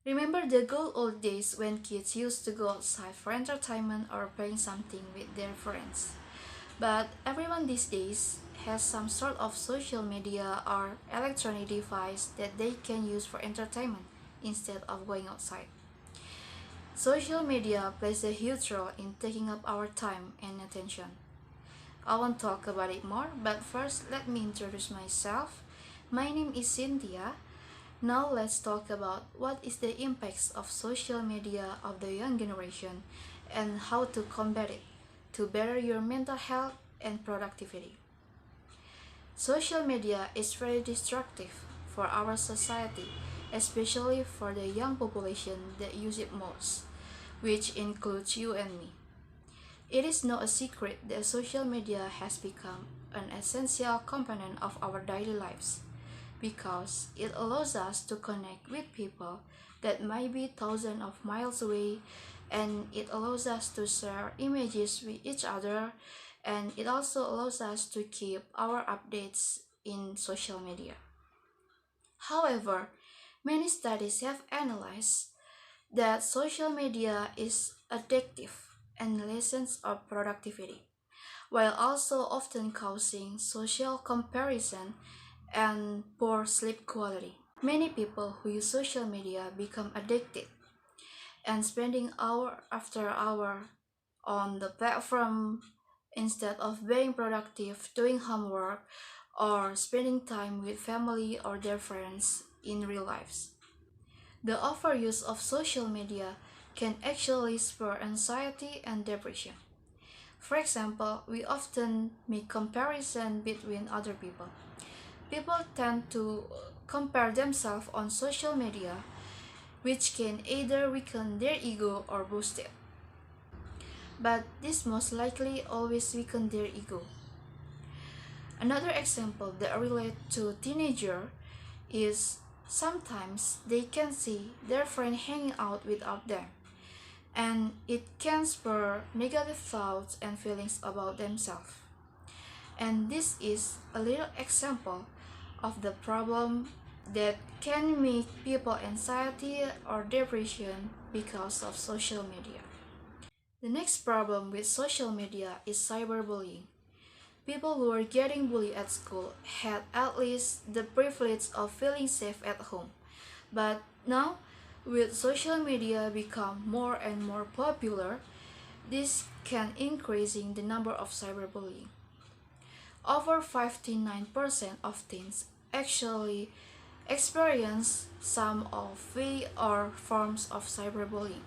Remember the good old days when kids used to go outside for entertainment or playing something with their friends. But everyone these days has some sort of social media or electronic device that they can use for entertainment instead of going outside. Social media plays a huge role in taking up our time and attention. I won't talk about it more, but first let me introduce myself. My name is Cynthia. Now let's talk about what is the impacts of social media of the young generation and how to combat it to better your mental health and productivity. Social media is very destructive for our society, especially for the young population that use it most, which includes you and me. It is not a secret that social media has become an essential component of our daily lives because it allows us to connect with people that might be thousands of miles away, and it allows us to share images with each other, and it also allows us to keep our updates in social media. However, many studies have analyzed that social media is addictive and lessens our productivity, while also often causing social comparison and poor sleep quality. Many people who use social media become addicted and spending hour after hour on the platform instead of being productive, doing homework, or spending time with family or their friends in real lives. The overuse of social media can actually spur anxiety and depression. For example, we often make comparison between other people. People tend to compare themselves on social media, which can either weaken their ego or boost it. But this most likely always weaken their ego. Another example that relates to teenager is sometimes they can see their friend hanging out without them, and it can spur negative thoughts and feelings about themselves. And this is a little example of the problem that can make people anxiety or depression because of social media. The next problem with social media is cyberbullying. People who are getting bullied at school had at least the privilege of feeling safe at home. But now, with social media become more and more popular, this can increasing the number of cyberbullying. Over 59% of teens actually experience some of the or forms of cyberbullying,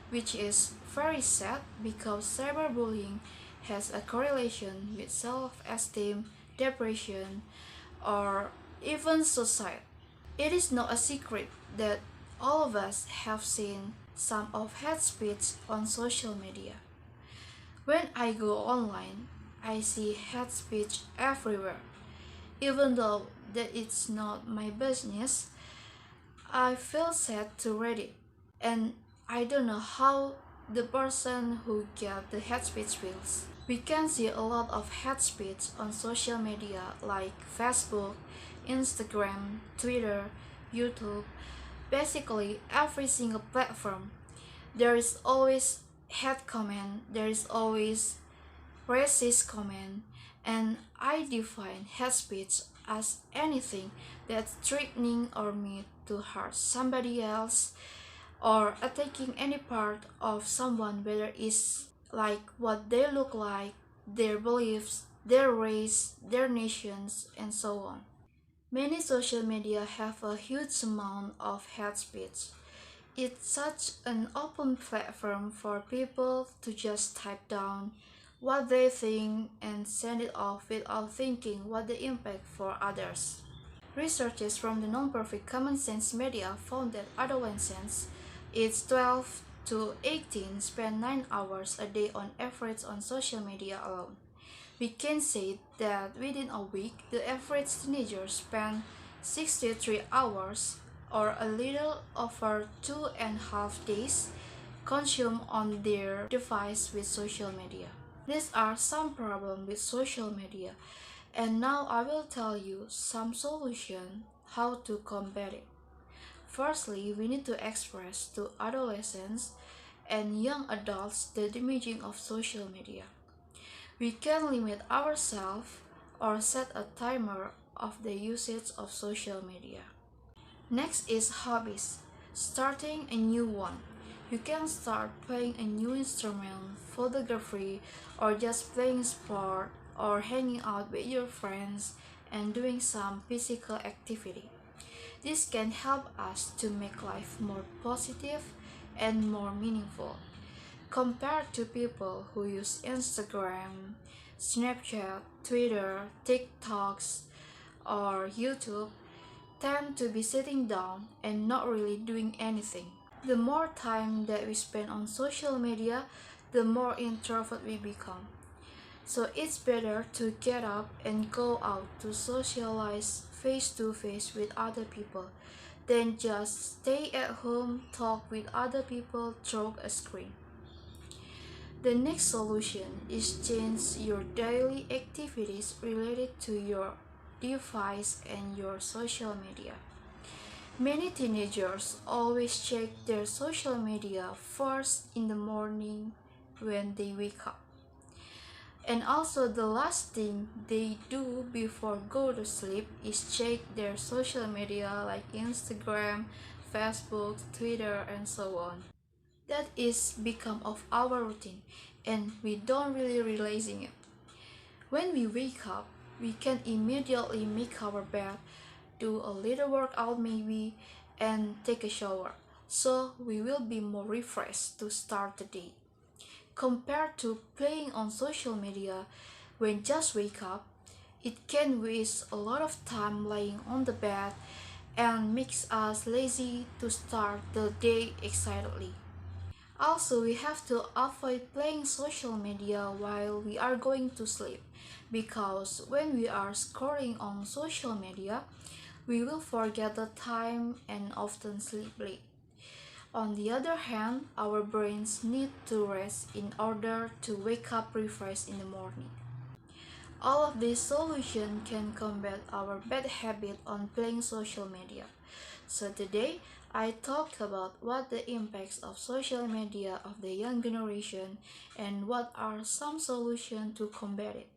which is very sad because cyberbullying has a correlation with self-esteem, depression, or even suicide. It is not a secret that all of us have seen some of hate speech on social media. When I go online, I see hate speech everywhere. Even though that it's not my business, I feel sad to read it. And I don't know how the person who get the hate speech feels. We can see a lot of hate speech on social media like Facebook, Instagram, Twitter, YouTube, basically every single platform. There is always hate comment, there is always racist comment, and I define hate speech as anything that's threatening or mean to hurt somebody else or attacking any part of someone, whether it's like what they look like, their beliefs, their race, their nations, and so on. Many social media have a huge amount of hate speech. It's such an open platform for people to just type down what they think and send it off without thinking what the impact for others. Researchers from the nonprofit Common Sense Media found that adolescents aged 12 to 18 spend 9 hours a day on average on social media alone. We can say that within a week, the average teenager spent 63 hours or a little over 2.5 days consumed on their device with social media. These are some problems with social media, and now I will tell you some solution how to combat it. Firstly, we need to express to adolescents and young adults the damaging of social media. We can limit ourselves or set a timer of the usage of social media. Next is hobbies. Starting a new one. You can start playing a new instrument, photography, or just playing sport or hanging out with your friends and doing some physical activity. This can help us to make life more positive and more meaningful. Compared to people who use Instagram, Snapchat, Twitter, TikToks, or YouTube, tend to be sitting down and not really doing anything. The more time that we spend on social media, the more introvert we become. So it's better to get up and go out to socialize face to face with other people than just stay at home, talk with other people through a screen. The next solution is change your daily activities related to your device and your social media. Many teenagers always check their social media first in the morning when they wake up. And also the last thing they do before go to sleep is check their social media like Instagram, Facebook, Twitter and so on. That is become of our routine and we don't really realizing it. When we wake up, we can immediately make our bed, do a little workout maybe, and take a shower. So we will be more refreshed to start the day. Compared to playing on social media when just wake up, it can waste a lot of time lying on the bed and makes us lazy to start the day excitedly. Also, we have to avoid playing social media while we are going to sleep because when we are scrolling on social media, we will forget the time and often sleep late. On the other hand, our brains need to rest in order to wake up refreshed in the morning. All of these solutions can combat our bad habit on playing social media. So today, I talked about what the impacts of social media of the young generation and what are some solutions to combat it.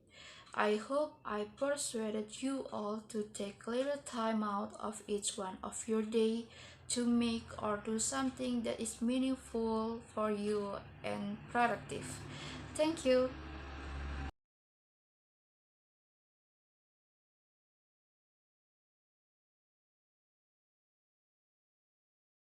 I hope I persuaded you all to take little time out of each one of your day to make or do something that is meaningful for you and productive. Thank you.